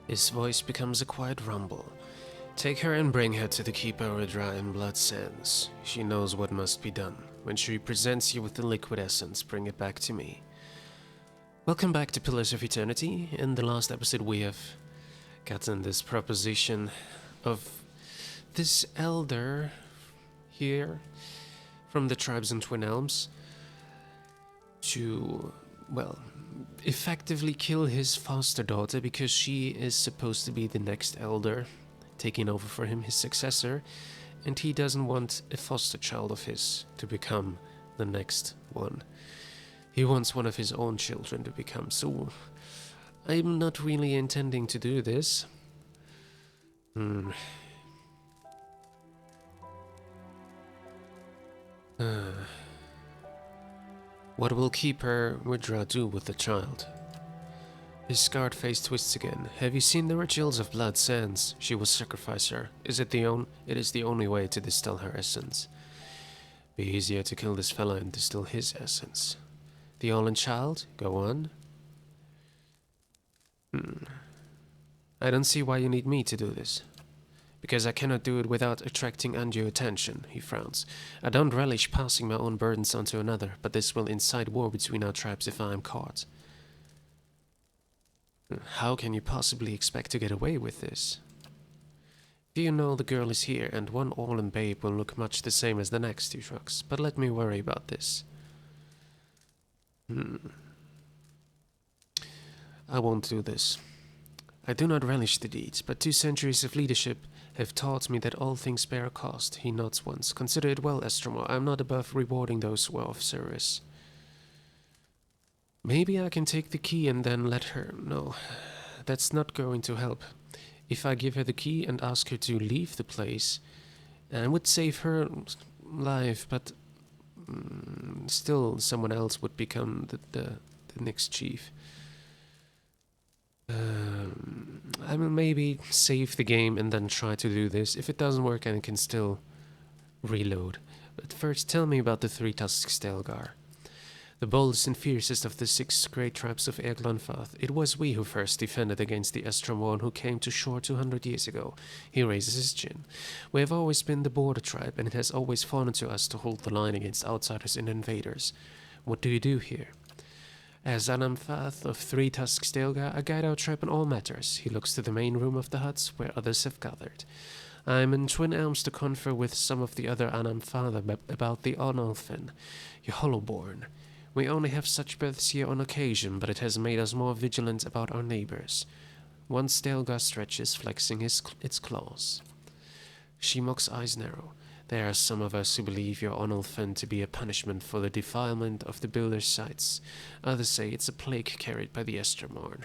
His voice becomes a quiet rumble. Take her and bring her to the Keeper of Rîhenwn Blood Sands. She knows what must be done. When she presents you with the liquid essence, bring it back to me. Welcome back to Pillars of Eternity. In the last episode we have gotten this proposition of this elder here from the tribes in Twin Elms to, well, effectively kill his foster daughter because she is supposed to be the next elder, taking over for him, his successor, and he doesn't want a foster child of his to become the next one. He wants one of his own children to become, so I'm not really intending to do this. What will Keeper Widra do with the child? His scarred face twists again. Have you seen the rituals of Blood Sands? She will sacrifice her. It is the only way to distill her essence. Be easier to kill this fella and distill his essence. The All-in Child? Go on. I don't see why you need me to do this. Because I cannot do it without attracting undue attention, he frowns. I don't relish passing my own burdens on to another, but this will incite war between our tribes if I am caught. How can you possibly expect to get away with this? You know the girl is here, and one All-in babe will look much the same as the next, he shrugs. But let me worry about this. I won't do this. I do not relish the deeds, but 2 centuries of leadership have taught me that all things bear a cost. He nods once. Consider it well, Estromor. I am not above rewarding those who are of service. Maybe I can take the key and then let her... No, that's not going to help. If I give her the key and ask her to leave the place, I would save her life, but still someone else would become the next chief. I will maybe save the game and then try to do this. If it doesn't work, I can still reload. But first, tell me about the 3 Tusk Stelgar. The boldest and fiercest of the 6 great tribes of Eglonfath. It was we who first defended against the Estromorn who came to shore 200 years ago. He raises his chin. We have always been the border tribe, and it has always fallen to us to hold the line against outsiders and invaders. What do you do here? As Anamfath of 3 Tusk Stelgar, I guide our tribe in all matters. He looks to the main room of the huts, where others have gathered. I am in Twin Elms to confer with some of the other Anamfather about the Onolfin, your Hollowborn. We only have such births here on occasion, but it has made us more vigilant about our neighbors. One Stelgar stretches, flexing its claws. Shimok's eyes narrow. There are some of us who believe your Onolfin to be a punishment for the defilement of the builder's sites. Others say it's a plague carried by the Estromorn.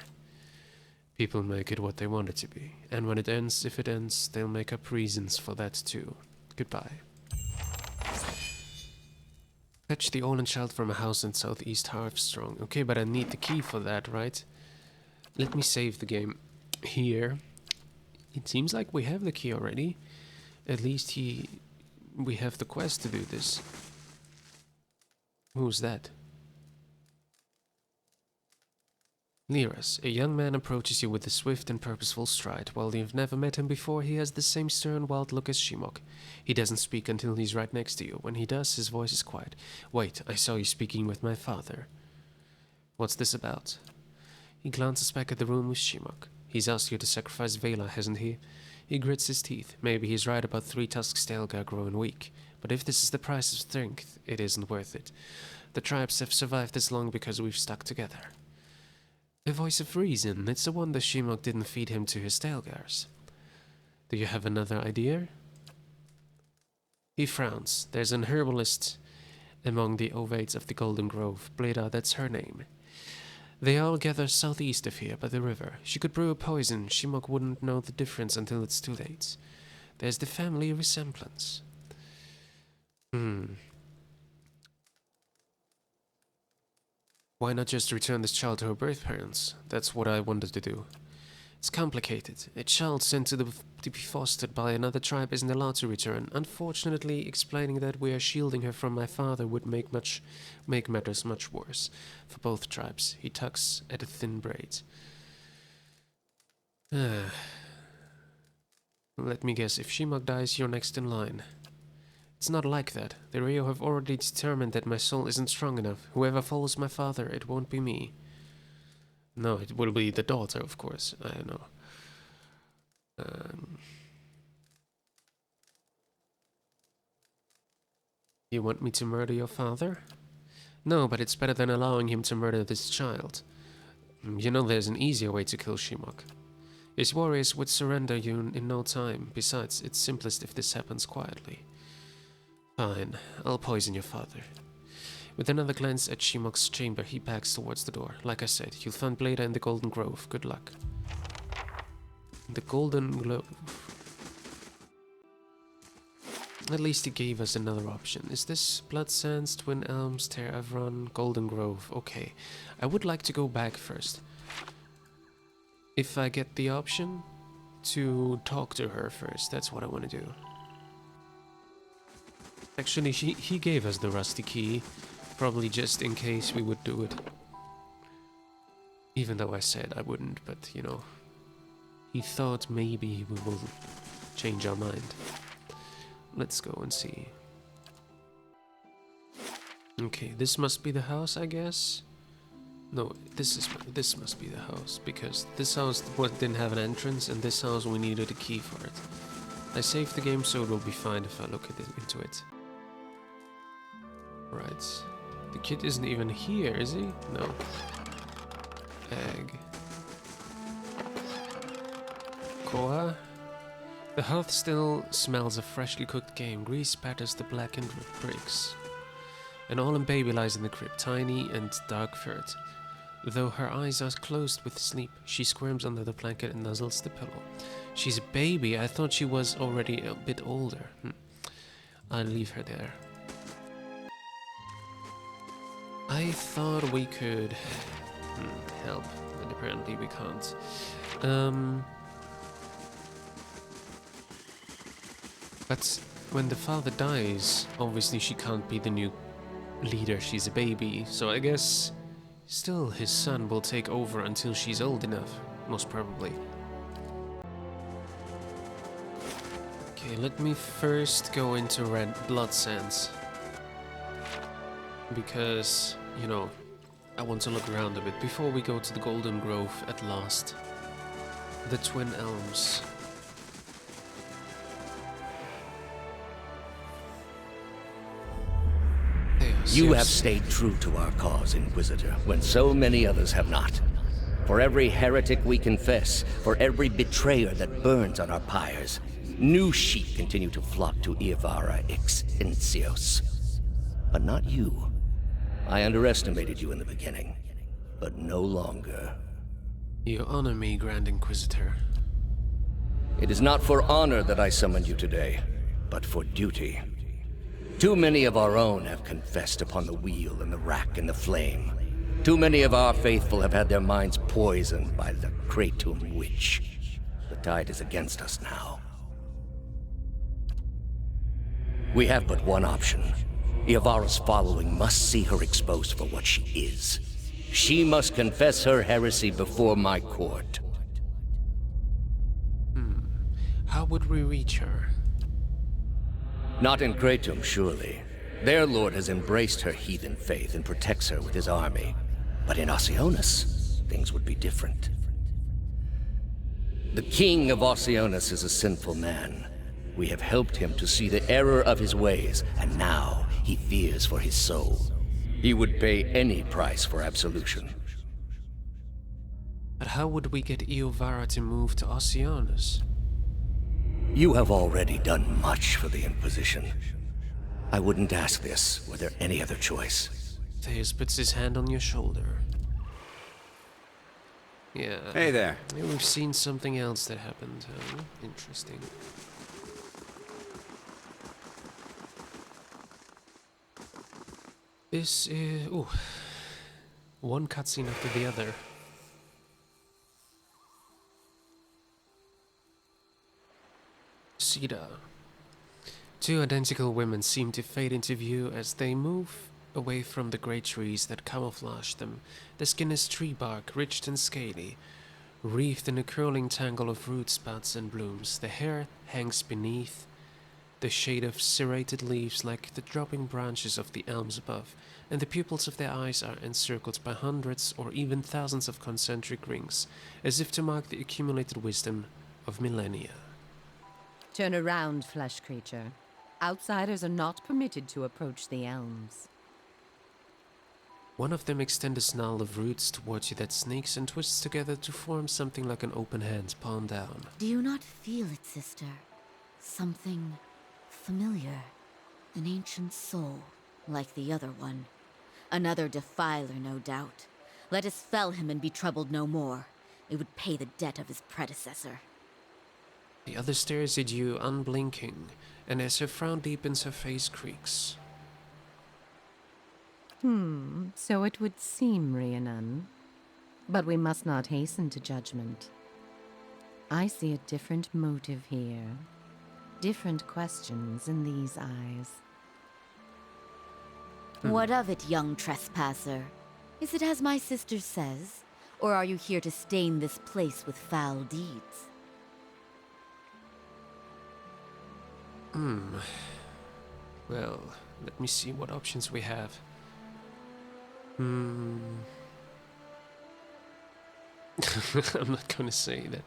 People make it what they want it to be, and when it ends, if it ends, they'll make up reasons for that too. Goodbye. Fetch the All-in Child from a house in southeast Harfstrong. Okay, but I need the key for that, right? Let me save the game here. It seems like we have the key already. At least we have the quest to do this. Who's that? Liras, a young man approaches you with a swift and purposeful stride. While you've never met him before, he has the same stern, wild look as Shimok. He doesn't speak until he's right next to you. When he does, his voice is quiet. Wait, I saw you speaking with my father. What's this about? He glances back at the room with Shimok. He's asked you to sacrifice Vela, hasn't he? He grits his teeth. Maybe he's right about 3 Tusk Stelgar growing weak. But if this is the price of strength, it isn't worth it. The tribes have survived this long because we've stuck together. A voice of reason. It's a wonder Shimok didn't feed him to his Stelgars. Do you have another idea? He frowns. There's an herbalist among the Ovates of the Golden Grove. Bleda, that's her name. They all gather southeast of here by the river. She could brew a poison. Shimok wouldn't know the difference until it's too late. There's the family resemblance. Why not just return this child to her birth parents? That's what I wanted to do. It's complicated. A child sent to be fostered by another tribe isn't allowed to return. Unfortunately, explaining that we are shielding her from my father would make matters much worse for both tribes. He tugs at a thin braid. Let me guess, if Shimak dies, you're next in line. It's not like that. The Rio have already determined that my soul isn't strong enough. Whoever follows my father, it won't be me. No, it will be the daughter, of course. I know. You want me to murder your father? No, but it's better than allowing him to murder this child. You know there's an easier way to kill Shimak. His warriors would surrender you in no time. Besides, it's simplest if this happens quietly. Fine, I'll poison your father. With another glance at Shimak's chamber, he backs towards the door. Like I said, you'll find Blada in the Golden Grove. Good luck. The Golden Grove. At least he gave us another option. Is this Blood Sands, Twin Elms, Ter Avron, Golden Grove? Okay. I would like to go back first. If I get the option to talk to her first, that's what I want to do. Actually, he gave us the rusty key, probably just in case we would do it. Even though I said I wouldn't, but you know, he thought maybe we will change our mind. Let's go and see. Okay, this must be the house, I guess. No, this must be the house, because this house didn't have an entrance, and this house we needed a key for it. I saved the game, so it will be fine if I look into it. Right. The kid isn't even here, is he? No. Egg. Koa? The hearth still smells of freshly cooked game. Grease spatters the blackened bricks. An Olin baby lies in the crib, tiny and dark-furred. Though her eyes are closed with sleep, she squirms under the blanket and nuzzles the pillow. She's a baby. I thought she was already a bit older. I'll leave her there. I thought we could help, but apparently we can't. But when the father dies, obviously she can't be the new leader. She's a baby, so I guess still his son will take over until she's old enough, most probably. Okay, let me first go into Red Blood Sands. Because, you know, I want to look around a bit before we go to the Golden Grove at last. The Twin Elms. You have stayed true to our cause, Inquisitor, when so many others have not. For every heretic we confess, for every betrayer that burns on our pyres, new sheep continue to flock to Iavara ex Incios. But not you. I underestimated you in the beginning, but no longer. You honor me, Grand Inquisitor. It is not for honor that I summoned you today, but for duty. Too many of our own have confessed upon the wheel and the rack and the flame. Too many of our faithful have had their minds poisoned by the Kratom witch. The tide is against us now. We have but one option. Iavara's following must see her exposed for what she is. She must confess her heresy before my court. How would we reach her? Not in Kratom, surely. Their lord has embraced her heathen faith and protects her with his army. But in Oceanus, things would be different. The king of Oceanus is a sinful man. We have helped him to see the error of his ways, and now he fears for his soul. He would pay any price for absolution. But how would we get Iavara to move to Oceanus? You have already done much for the Inquisition. I wouldn't ask this were there any other choice. Theus puts his hand on your shoulder. Yeah. Hey there. We've seen something else that happened. Interesting. This is... ooh. One cutscene after the other. Sîdha. Two identical women seem to fade into view as they move away from the great trees that camouflage them. Their skin is tree bark, ridged and scaly. Wreathed in a curling tangle of root spouts and blooms, the hair hangs beneath the shade of serrated leaves like the dropping branches of the elms above, and the pupils of their eyes are encircled by hundreds or even thousands of concentric rings, as if to mark the accumulated wisdom of millennia. Turn around, flesh creature. Outsiders are not permitted to approach the elms. One of them extends a snarl of roots towards you that snakes and twists together to form something like an open hand, palm down. Do you not feel it, sister? Something familiar. An ancient soul, like the other one. Another defiler, no doubt. Let us fell him and be troubled no more. It would pay the debt of his predecessor. The other stares at you, unblinking, and as her frown deepens, her face creaks. So it would seem, Rîhenwn. But we must not hasten to judgment. I see a different motive here. Different questions in these eyes. What of it, young trespasser? Is it as my sister says? Or are you here to stain this place with foul deeds? Well, let me see what options we have. I'm not gonna say that.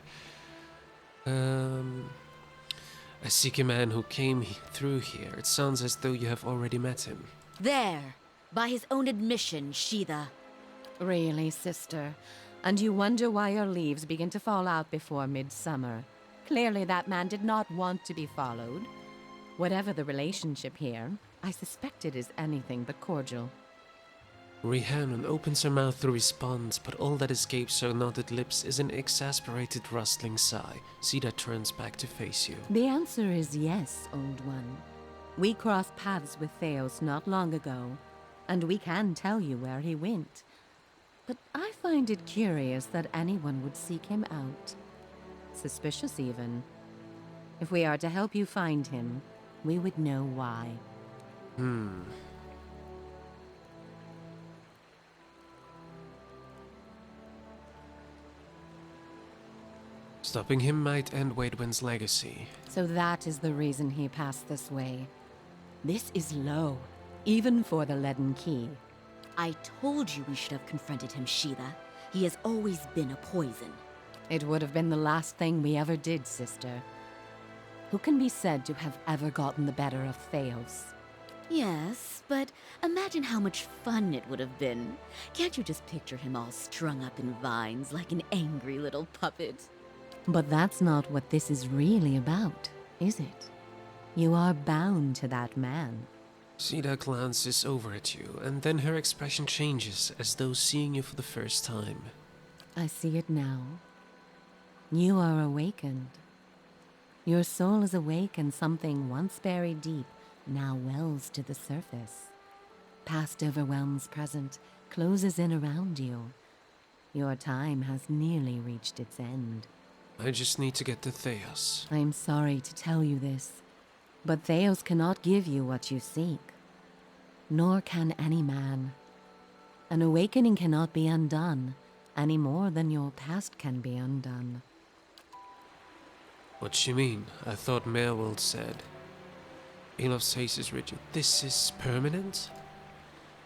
I seek a man who came through here. It sounds as though you have already met him. There! By his own admission, Sîdha. Really, sister? And you wonder why your leaves begin to fall out before midsummer. Clearly that man did not want to be followed. Whatever the relationship here, I suspect it is anything but cordial. Rîhenwn opens her mouth to respond, but all that escapes her knotted lips is an exasperated rustling sigh. Sîdha turns back to face you. The answer is yes, old one. We crossed paths with Theos not long ago, and we can tell you where he went. But I find it curious that anyone would seek him out. Suspicious, even. If we are to help you find him, we would know why. Stopping him might end Waidwen's legacy. So that is the reason he passed this way. This is low, even for the Leaden Key. I told you we should have confronted him, Sîdha. He has always been a poison. It would have been the last thing we ever did, sister. Who can be said to have ever gotten the better of Theos? Yes, but imagine how much fun it would have been. Can't you just picture him all strung up in vines like an angry little puppet? But that's not what this is really about, is it? You are bound to that man. Sîdha glances over at you, and then her expression changes as though seeing you for the first time. I see it now. You are awakened. Your soul is awake, and something once buried deep now wells to the surface. Past overwhelms present, closes in around you. Your time has nearly reached its end. I just need to get to Theos. I am sorry to tell you this, but Theos cannot give you what you seek. Nor can any man. An awakening cannot be undone, any more than your past can be undone. What you mean? I thought Merwold said. Elof's face is rigid. This is permanent?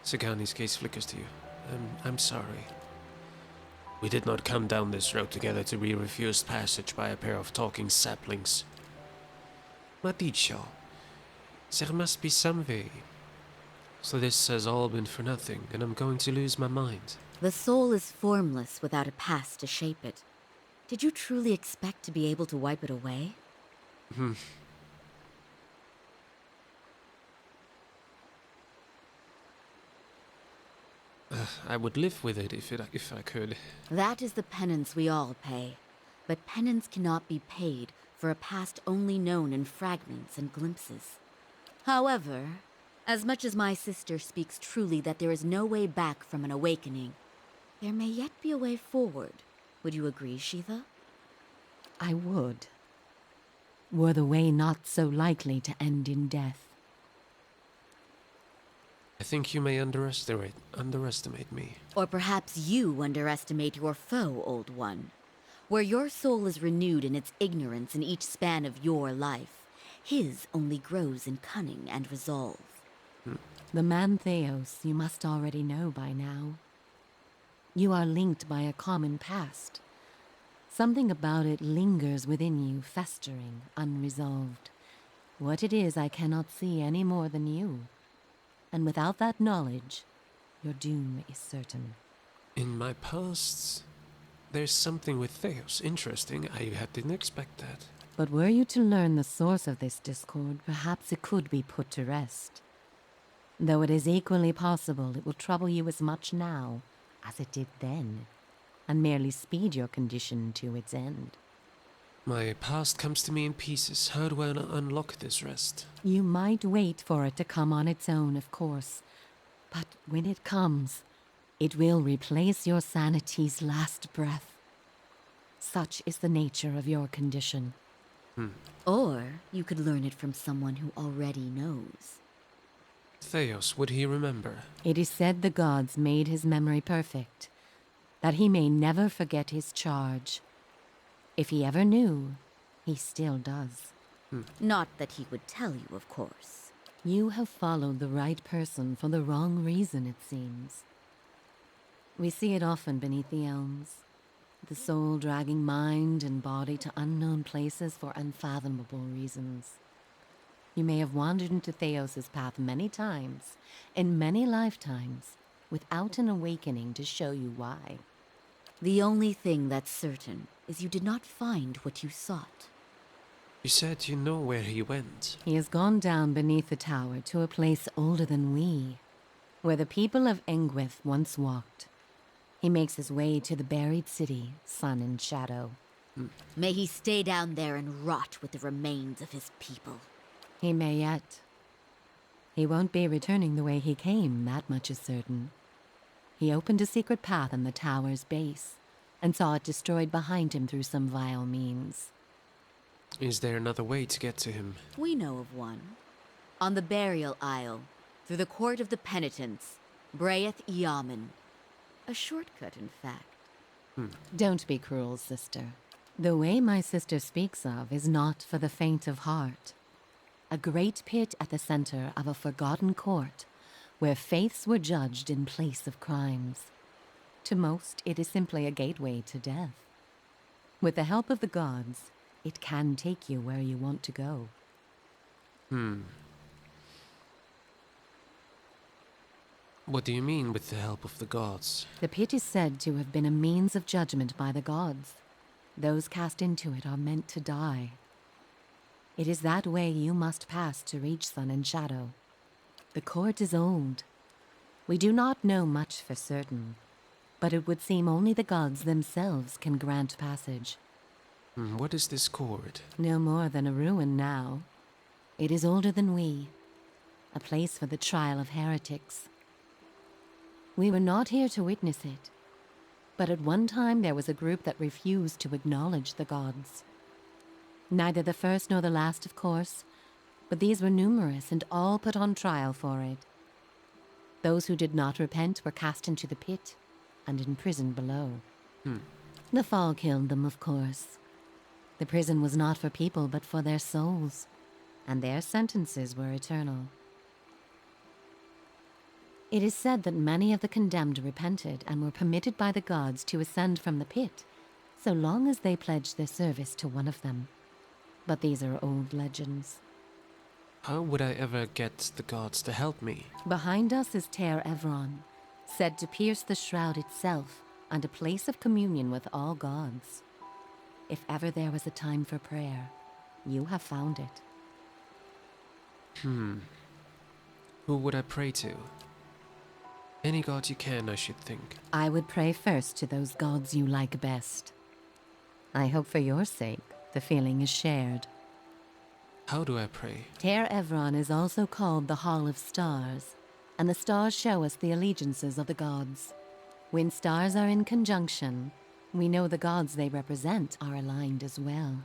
Sagani's gaze flickers to you. I'm sorry. We did not come down this road together to be refused passage by a pair of talking saplings. Ma dicho, there must be some way. So this has all been for nothing, and I'm going to lose my mind. The soul is formless without a past to shape it. Did you truly expect to be able to wipe it away? I would live with it if I could. That is the penance we all pay. But penance cannot be paid for a past only known in fragments and glimpses. However, as much as my sister speaks truly that there is no way back from an awakening, there may yet be a way forward. Would you agree, Sîdha? I would. Were the way not so likely to end in death. I think you may underestimate me. Or perhaps you underestimate your foe, old one. Where your soul is renewed in its ignorance in each span of your life, his only grows in cunning and resolve. The man Theos you must already know by now. You are linked by a common past. Something about it lingers within you, festering, unresolved. What it is I cannot see any more than you. And without that knowledge, your doom is certain. In my past, there's something with Theos. Interesting. Didn't expect that. But were you to learn the source of this discord, perhaps it could be put to rest. Though it is equally possible it will trouble you as much now as it did then, and merely speed your condition to its end. My past comes to me in pieces. How do I unlock this rest? You might wait for it to come on its own, of course. But when it comes, it will replace your sanity's last breath. Such is the nature of your condition. Or you could learn it from someone who already knows. Theos, would he remember? It is said the gods made his memory perfect, that he may never forget his charge. If he ever knew, he still does. Not that he would tell you, of course. You have followed the right person for the wrong reason, it seems. We see it often beneath the elms. The soul dragging mind and body to unknown places for unfathomable reasons. You may have wandered into Theos's path many times, in many lifetimes, without an awakening to show you why. The only thing that's certain is you did not find what you sought. You said you know where he went. He has gone down beneath the tower to a place older than we, where the people of Engwith once walked. He makes his way to the buried city, Sun and Shadow. May he stay down there and rot with the remains of his people. He may yet. He won't be returning the way he came, that much is certain. He opened a secret path in the tower's base, and saw it destroyed behind him through some vile means. Is there another way to get to him? We know of one. On the burial isle, through the court of the penitents, Braeth Yaman. A shortcut, in fact. Don't be cruel, sister. The way my sister speaks of is not for the faint of heart. A great pit at the center of a forgotten court, where faiths were judged in place of crimes. To most, it is simply a gateway to death. With the help of the gods, it can take you where you want to go. What do you mean with the help of the gods? The pit is said to have been a means of judgment by the gods. Those cast into it are meant to die. It is that way you must pass to reach Sun and Shadow. The court is old. We do not know much for certain, but it would seem only the gods themselves can grant passage. What is this court? No more than a ruin now. It is older than we, a place for the trial of heretics. We were not here to witness it, but at one time there was a group that refused to acknowledge the gods. Neither the first nor the last, of course, but these were numerous and all put on trial for it. Those who did not repent were cast into the pit and imprisoned below. The fall killed them, of course. The prison was not for people but for their souls, and their sentences were eternal. It is said that many of the condemned repented and were permitted by the gods to ascend from the pit, so long as they pledged their service to one of them. But these are old legends. How would I ever get the gods to help me? Behind us is Ter Evron, said to pierce the shroud itself and a place of communion with all gods. If ever there was a time for prayer, you have found it. Who would I pray to? Any god you can, I should think. I would pray first to those gods you like best. I hope for your sake the feeling is shared. How do I pray? Ter Evron is also called the Hall of Stars, and the stars show us the allegiances of the gods. When stars are in conjunction, we know the gods they represent are aligned as well.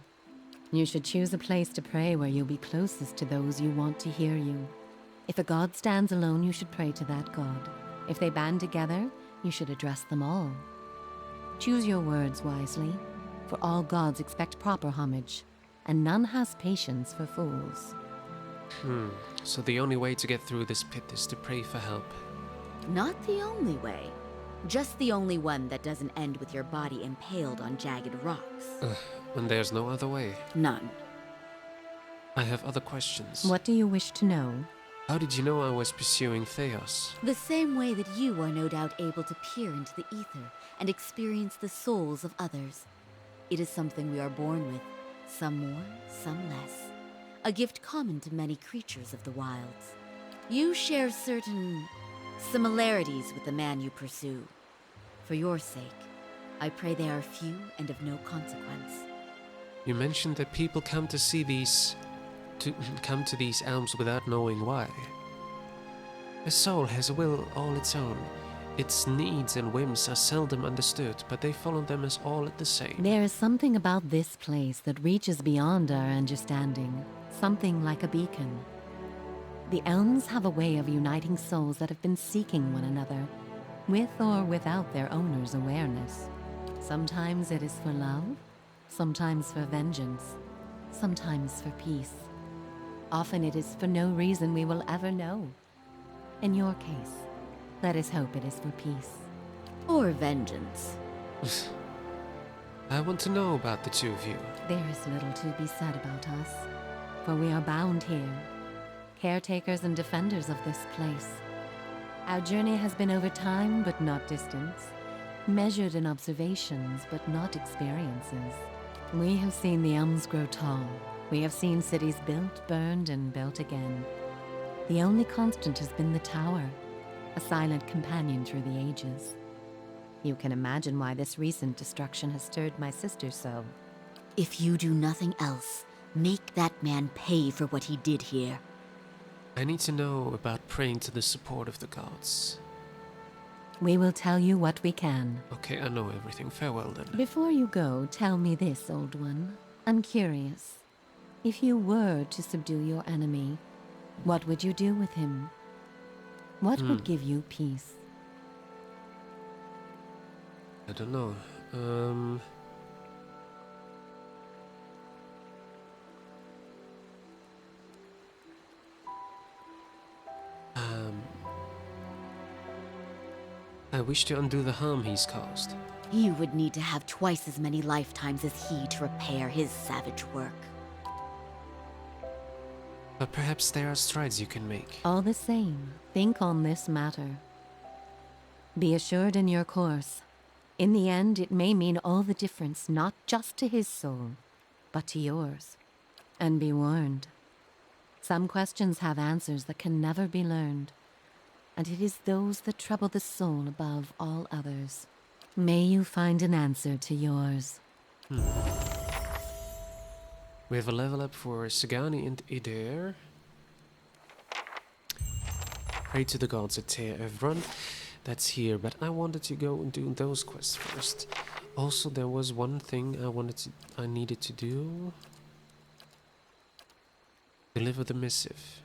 You should choose a place to pray where you'll be closest to those you want to hear you. If a god stands alone, you should pray to that god. If they band together, you should address them all. Choose your words wisely. For all gods expect proper homage, and none has patience for fools. So the only way to get through this pit is to pray for help. Not the only way. Just the only one that doesn't end with your body impaled on jagged rocks. And there's no other way. None. I have other questions. What do you wish to know? How did you know I was pursuing Theos? The same way that you are no doubt able to peer into the ether and experience the souls of others. It is something we are born with, some more, some less. A gift common to many creatures of the wilds. You share certain similarities with the man you pursue. For your sake, I pray they are few and of no consequence. You mentioned that people come to these elms without knowing why. A soul has a will all its own. Its needs and whims are seldom understood, but they follow them as all the same. There is something about this place that reaches beyond our understanding, something like a beacon. The elms have a way of uniting souls that have been seeking one another, with or without their owner's awareness. Sometimes it is for love, sometimes for vengeance, sometimes for peace. Often it is for no reason we will ever know. In your case, let us hope it is for peace. Or vengeance. I want to know about the two of you. There is little to be said about us, for we are bound here, caretakers and defenders of this place. Our journey has been over time, but not distance, measured in observations, but not experiences. We have seen the elms grow tall. We have seen cities built, burned, and built again. The only constant has been the tower, a silent companion through the ages. You can imagine why this recent destruction has stirred my sister so. If you do nothing else, make that man pay for what he did here. I need to know about praying to the support of the gods. We will tell you what we can. Okay, I know everything. Farewell then. Before you go, tell me this, old one. I'm curious. If you were to subdue your enemy, what would you do with him? What would give you peace? I don't know. I wish to undo the harm he's caused. You would need to have twice as many lifetimes as he to repair his savage work. But perhaps there are strides you can make. All the same, think on this matter. Be assured in your course. In the end, it may mean all the difference, not just to his soul, but to yours. And be warned. Some questions have answers that can never be learned, and it is those that trouble the soul above all others. May you find an answer to yours. We have a level up for Sagani and Idair. Pray to the gods at Tear Evron. That's here, but I wanted to go and do those quests first. Also, there was one thing I needed to do. Deliver the missive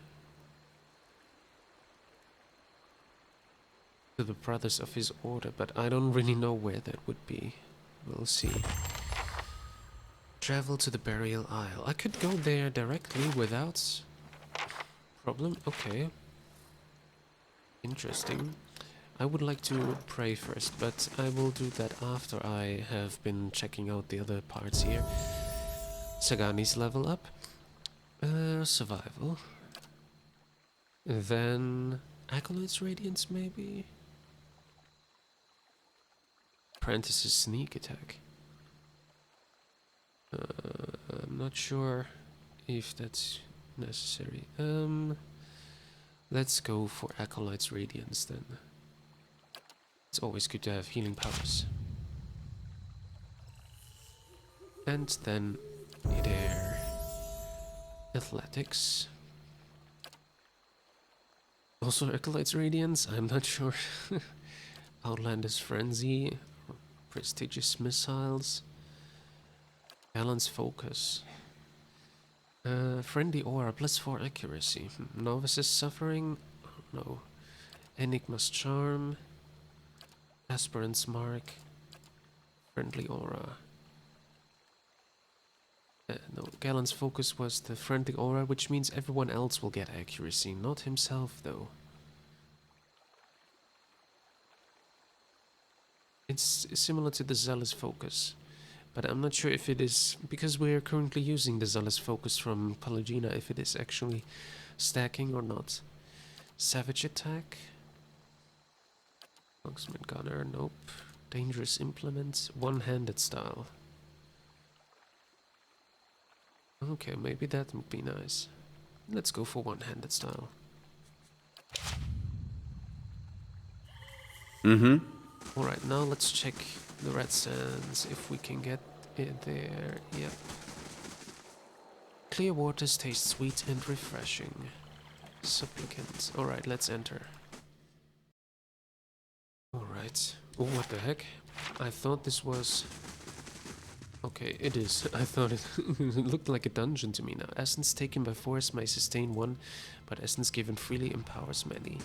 to the brothers of his order, but I don't really know where that would be. We'll see. Travel to the burial isle. I could go there directly without problem. Okay. Interesting. I would like to pray first, but I will do that after I have been checking out the other parts here. Sagani's level up. Survival. Then Acolyte's Radiance, maybe? Apprentice's Sneak Attack. I'm not sure if that's necessary. Let's go for Acolyte's Radiance then. It's always good to have healing powers. And then midair. Athletics. Also Acolyte's Radiance, I'm not sure. Outlander's Frenzy. Prestigious Missiles. Balance Focus. Friendly Aura, +4 accuracy. Novice's Suffering? No. Enigma's Charm. Aspirant's Mark. Friendly Aura. No, Galen's focus was the friendly aura, which means everyone else will get accuracy, not himself, though. It's similar to the Zealous focus, but I'm not sure if it is, because we're currently using the Zealous focus from Pallegina, if it is actually stacking or not. Savage attack. Marksman gunner, nope. Dangerous implement, one-handed style. Okay, maybe that would be nice. Let's go for one-handed style. Alright, now let's check the red sands, if we can get it there. Yep. Clear waters taste sweet and refreshing. Supplicant. Alright, let's enter. Alright. Oh, what the heck? I thought this was... Okay, it is. I thought it, it looked like a dungeon to me now. Essence taken by force may sustain one, but essence given freely empowers many.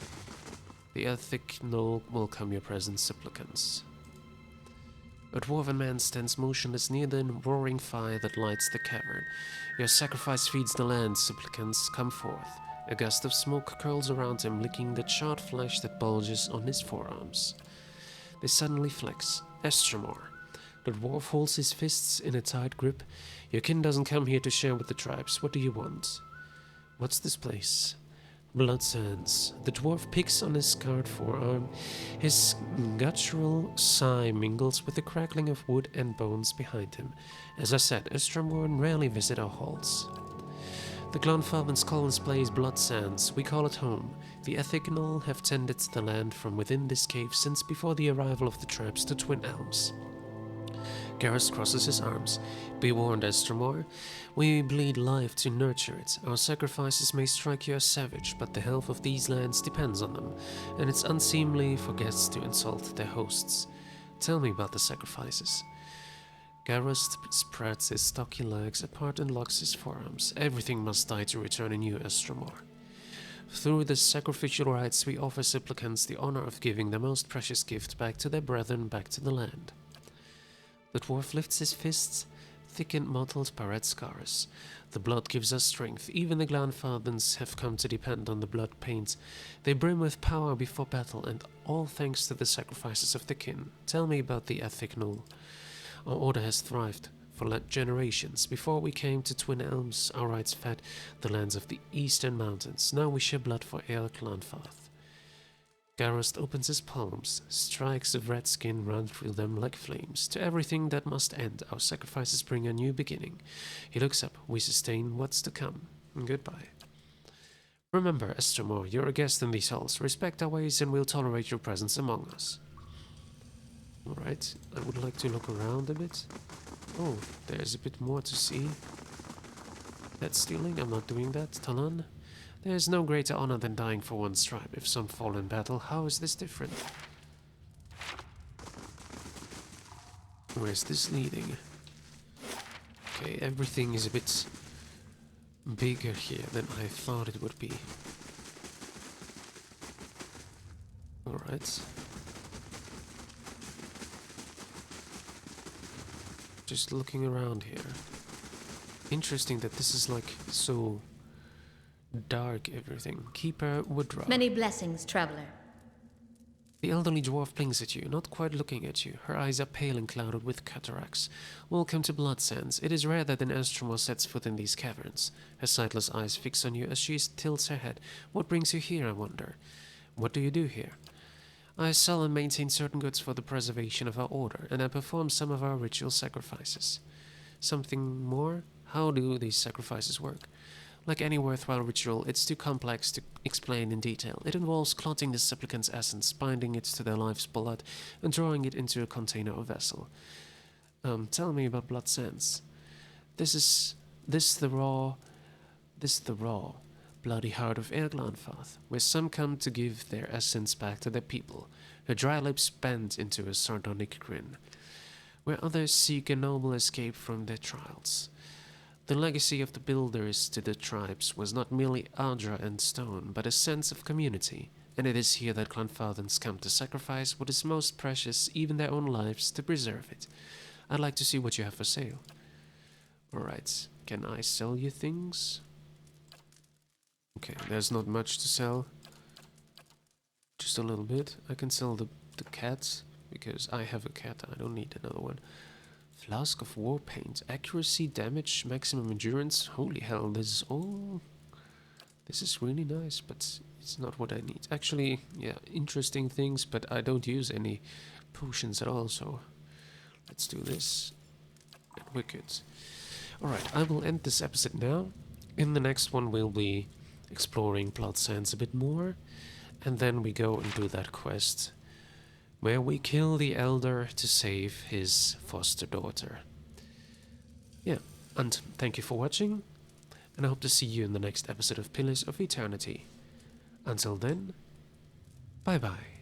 The ethic null will come your presence, supplicants. A dwarven man stands motionless near the roaring fire that lights the cavern. Your sacrifice feeds the land, supplicants, come forth. A gust of smoke curls around him, licking the charred flesh that bulges on his forearms. They suddenly flex. Estremor. The dwarf holds his fists in a tight grip. Your kin doesn't come here to share with the tribes. What do you want? What's this place? Blood sands. The dwarf picks on his scarred forearm. His guttural sigh mingles with the crackling of wood and bones behind him. As I said, Estremor rarely visit our halls. The Glanfathen's Collins plays Blood Sands. We call it home. The Ethicnol have tended the land from within this cave since before the arrival of the tribes to Twin Elms. Garrus crosses his arms. Be warned, Estremor. We bleed life to nurture it. Our sacrifices may strike you as savage, but the health of these lands depends on them, and it's unseemly for guests to insult their hosts. Tell me about the sacrifices. Garrus spreads his stocky legs apart and locks his forearms. Everything must die to return in you, Estremor. Through the sacrificial rites, we offer supplicants the honor of giving the most precious gift back to their brethren, back to the land. The dwarf lifts his fists, thick and mottled by red scars. The blood gives us strength. Even the Glanfathens have come to depend on the blood paint. They brim with power before battle, and all thanks to the sacrifices of the kin. Tell me about the Ethicnol. Our order has thrived for generations. Before we came to Twin Elms, our rites fed the lands of the eastern mountains. Now we shed blood for Earl Glanfath. Garrus opens his palms. Strikes of red skin run through them like flames. To everything that must end, our sacrifices bring a new beginning. He looks up. We sustain what's to come. Goodbye. Remember, Estremor, you're a guest in these halls. Respect our ways and we'll tolerate your presence among us. Alright, I would like to look around a bit. Oh, there's a bit more to see. That's stealing, I'm not doing that. Talan? There is no greater honor than dying for one's tribe. If some fall in battle, how is this different? Where's this leading? Okay, everything is a bit bigger here than I thought it would be. Alright. Just looking around here. Interesting that this is like so dark, everything. Keeper Woodrow. Many blessings, traveler. The elderly dwarf blinks at you, not quite looking at you. Her eyes are pale and clouded with cataracts. Welcome to Blood Sands. It is rare that an Estremor sets foot in these caverns. Her sightless eyes fix on you as she tilts her head. What brings you here, I wonder? What do you do here? I sell and maintain certain goods for the preservation of our order, and I perform some of our ritual sacrifices. Something more? How do these sacrifices work? Like any worthwhile ritual, it's too complex to explain in detail. It involves clotting the supplicant's essence, binding it to their life's blood, and drawing it into a container or vessel. Tell me about Blood Sands. This the raw, bloody heart of Glanfath, where some come to give their essence back to their people. Her dry lips bend into a sardonic grin, where others seek a noble escape from their trials. The legacy of the builders to the tribes was not merely Ardra and stone, but a sense of community, and it is here that Glanfathens come to sacrifice what is most precious, even their own lives, to preserve it. I'd like to see what you have for sale. Alright, Can I sell you things? Okay, there's not much to sell. Just a little bit. I can sell the cats, because I have a cat, I don't need another one. Flask of war paint. Accuracy, damage, maximum endurance. Holy hell, this is all... This is really nice, but it's not what I need. Actually, yeah, interesting things, but I don't use any potions at all, so... Let's do this. And we're good. Alright, I will end this episode now. In the next one we'll be exploring Blood Sands a bit more. And then we go and do that quest where we kill the elder to save his foster daughter. Yeah, and thank you for watching, and I hope to see you in the next episode of Pillars of Eternity. Until then, bye bye.